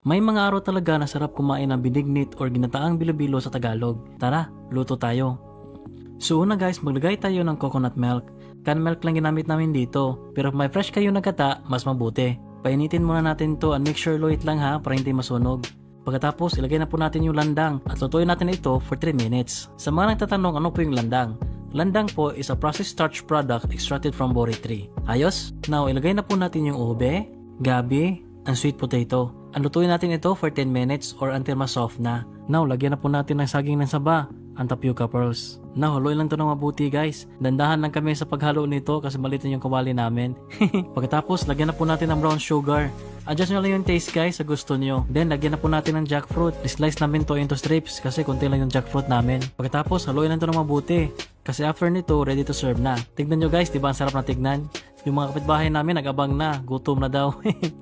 May mga araw talaga na sarap kumain ng binignit or ginataang bilo-bilo sa Tagalog. Tara, luto tayo. So una guys, maglagay tayo ng coconut milk. Canned milk lang ginamit namin dito, pero kung may fresh kayo na gata, mas mabuti. Painitin muna natin to and make sure low heat lang ha para hindi masunog. Pagkatapos, ilagay na po natin yung landang at lutuin natin ito for 3 minutes. Sa mga nagtatanong ano po yung landang? Landang po is a processed starch product extracted from bori tree. Ayos? Now, ilagay na po natin yung ube, gabi, and sweet potato. Lutuin natin ito for 10 minutes or until mas soft na. Now, lagyan na po natin ng saging ng saba, ang tapioca pearls. Now, haluin lang ito ng mabuti guys. Dandahan lang kami sa paghalo nito kasi maliit na yung kawali namin. Pagkatapos, lagyan na po natin ng brown sugar. Adjust nyo lang yung taste guys sa gusto nyo. Then, lagyan na po natin ng jackfruit. Slice namin to into strips kasi konti lang yung jackfruit namin. Pagkatapos, haluin lang ito ng mabuti. Kasi after nito, ready to serve na. Tignan nyo guys, diba ang sarap na tignan? Yung mga kapitbahay namin nag-abang na, gutom na daw.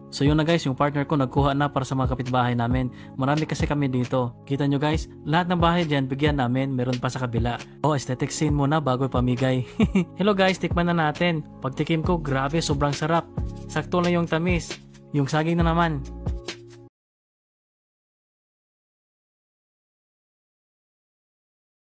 So yun na guys, yung partner ko nagkuha na para sa mga kapitbahay namin. Marami kasi kami dito. Kita nyo guys, lahat ng bahay dyan bigyan namin, meron pa sa kabila. Oh, aesthetic scene muna bago pamigay. Hello guys, tikman na natin. Pagtikim ko, grabe, sobrang sarap. Sakto lang yung tamis. Yung saging na naman,